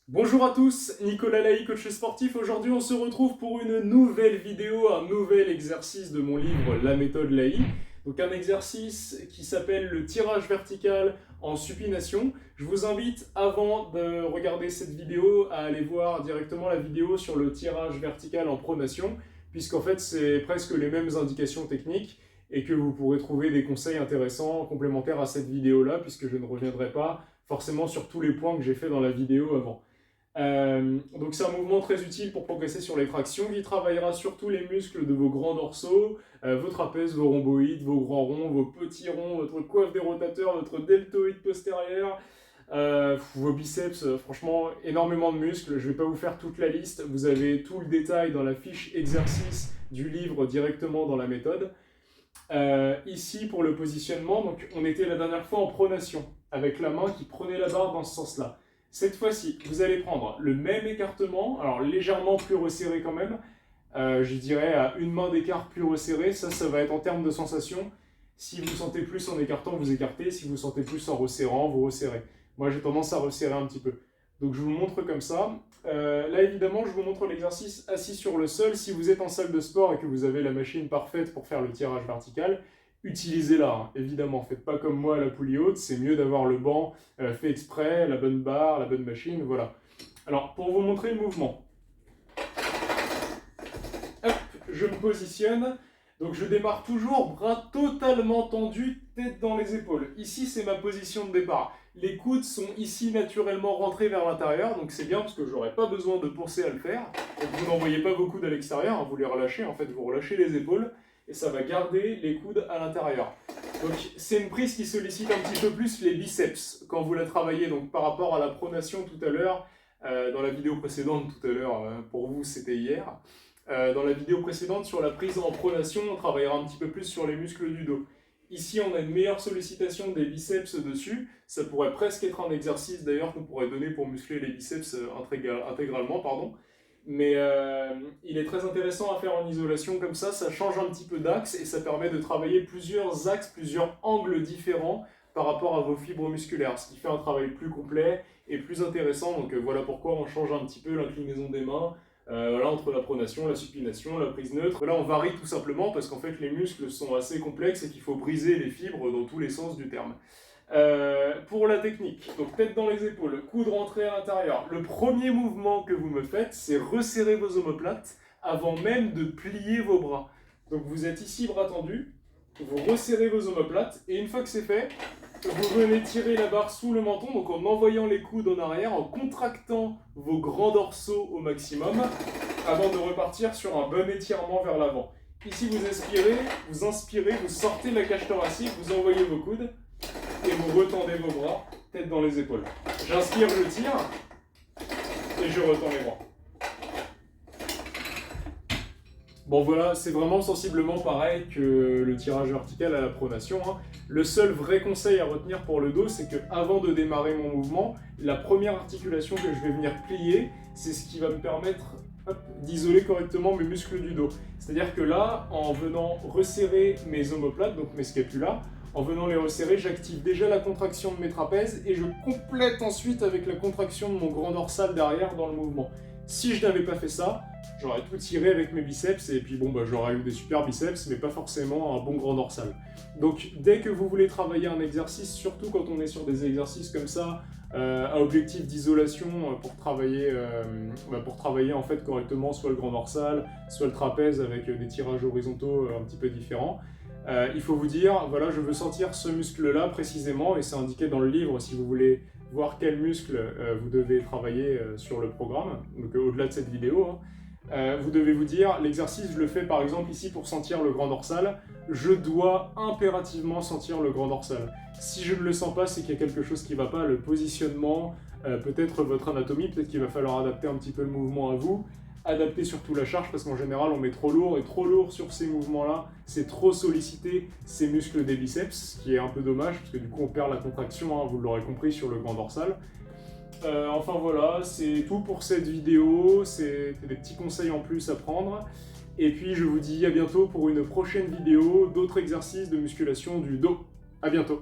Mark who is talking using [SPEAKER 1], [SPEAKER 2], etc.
[SPEAKER 1] Bonjour à tous, Nicolas Laï, coach sportif. Aujourd'hui, on se retrouve pour une nouvelle vidéo, un nouvel exercice de mon livre La méthode Laï. Donc un exercice qui s'appelle le tirage vertical en supination. Je vous invite, avant de regarder cette vidéo, à aller voir directement la vidéo sur le tirage vertical en pronation, puisqu'en fait, c'est presque les mêmes indications techniques et que vous pourrez trouver des conseils intéressants complémentaires à cette vidéo-là, puisque je ne reviendrai pas forcément sur tous les points que j'ai fait dans la vidéo avant. Donc c'est un mouvement très utile pour progresser sur les tractions qui travaillera surtout les muscles de vos grands dorsaux, vos trapèzes, vos rhomboïdes, vos grands ronds, vos petits ronds, votre coiffe des rotateurs, votre deltoïde postérieur, vos biceps, franchement énormément de muscles. Je ne vais pas vous faire toute la liste, vous avez tout le détail dans la fiche exercice du livre directement dans la méthode. Ici pour le positionnement, donc on était la dernière fois en pronation, avec la main qui prenait la barre dans ce sens-là. Cette fois-ci, vous allez prendre le même écartement, alors légèrement plus resserré quand même, je dirais à une main d'écart plus resserré, ça va être en termes de sensation. Si vous sentez plus en écartant, vous écartez, si vous sentez plus en resserrant, vous resserrez. Moi j'ai tendance à resserrer un petit peu. Donc je vous montre comme ça. Là évidemment je vous montre l'exercice assis sur le sol. Si vous êtes en salle de sport et que vous avez la machine parfaite pour faire le tirage vertical, utilisez-la, hein. Évidemment, faites pas comme moi à la poulie haute, c'est mieux d'avoir le banc fait exprès, la bonne barre, la bonne machine, voilà. Alors, pour vous montrer le mouvement, hop, je me positionne, donc je démarre toujours, bras totalement tendus, tête dans les épaules. Ici, c'est ma position de départ. Les coudes sont ici naturellement rentrés vers l'intérieur, donc c'est bien parce que j'aurais pas besoin de forcer à le faire. Donc vous n'envoyez pas vos coudes à l'extérieur, hein, vous les relâchez, en fait vous relâchez les épaules, et ça va garder les coudes à l'intérieur. Donc c'est une prise qui sollicite un petit peu plus les biceps quand vous la travaillez, donc par rapport à la pronation tout à l'heure, dans la vidéo précédente tout à l'heure, pour vous c'était hier, dans la vidéo précédente sur la prise en pronation, on travaillera un petit peu plus sur les muscles du dos. Ici, on a une meilleure sollicitation des biceps dessus. Ça pourrait presque être un exercice d'ailleurs qu'on pourrait donner pour muscler les biceps intégralement, pardon. Mais il est très intéressant à faire en isolation comme ça change un petit peu d'axe et ça permet de travailler plusieurs axes, plusieurs angles différents par rapport à vos fibres musculaires, ce qui fait un travail plus complet et plus intéressant. Donc voilà pourquoi on change un petit peu l'inclinaison des mains, voilà, entre la pronation, la supination, la prise neutre. Là on varie tout simplement parce qu'en fait les muscles sont assez complexes et qu'il faut briser les fibres dans tous les sens du terme. Pour la technique, donc tête dans les épaules, coude rentré à l'intérieur. Le premier mouvement que vous me faites, c'est resserrer vos omoplates avant même de plier vos bras. Donc vous êtes ici bras tendus, vous resserrez vos omoplates et une fois que c'est fait, vous venez tirer la barre sous le menton, donc en envoyant les coudes en arrière, en contractant vos grands dorsaux au maximum, avant de repartir sur un bon étirement vers l'avant. Ici vous inspirez, vous sortez de la cage thoracique, vous envoyez vos coudes, et vous retendez vos bras, tête dans les épaules. J'inspire, je tire, et je retends les bras. Bon voilà, c'est vraiment sensiblement pareil que le tirage vertical à la pronation, hein. Le seul vrai conseil à retenir pour le dos, c'est que avant de démarrer mon mouvement, la première articulation que je vais venir plier, c'est ce qui va me permettre d'isoler correctement mes muscles du dos. C'est-à-dire que là, en venant resserrer mes omoplates, donc mes scapulas, en venant les resserrer, j'active déjà la contraction de mes trapèzes et je complète ensuite avec la contraction de mon grand dorsal derrière dans le mouvement. Si je n'avais pas fait ça, j'aurais tout tiré avec mes biceps et puis bon, j'aurais eu des super biceps, mais pas forcément un bon grand dorsal. Donc dès que vous voulez travailler un exercice, surtout quand on est sur des exercices comme ça, à objectif d'isolation pour travailler en fait correctement soit le grand dorsal, soit le trapèze avec des tirages horizontaux un petit peu différents, il faut vous dire, voilà, je veux sentir ce muscle-là précisément, et c'est indiqué dans le livre si vous voulez voir quel muscle vous devez travailler sur le programme, donc au-delà de cette vidéo, hein. Vous devez vous dire, l'exercice, je le fais par exemple ici pour sentir le grand dorsal, je dois impérativement sentir le grand dorsal. Si je ne le sens pas, c'est qu'il y a quelque chose qui ne va pas, le positionnement, peut-être votre anatomie, peut-être qu'il va falloir adapter un petit peu le mouvement à vous, adapter surtout la charge parce qu'en général on met trop lourd, et trop lourd sur ces mouvements-là, c'est trop solliciter ces muscles des biceps, ce qui est un peu dommage parce que du coup on perd la contraction, hein, vous l'aurez compris, sur le grand dorsal. Enfin voilà, c'est tout pour cette vidéo, c'est des petits conseils en plus à prendre. Et puis je vous dis à bientôt pour une prochaine vidéo d'autres exercices de musculation du dos. À bientôt.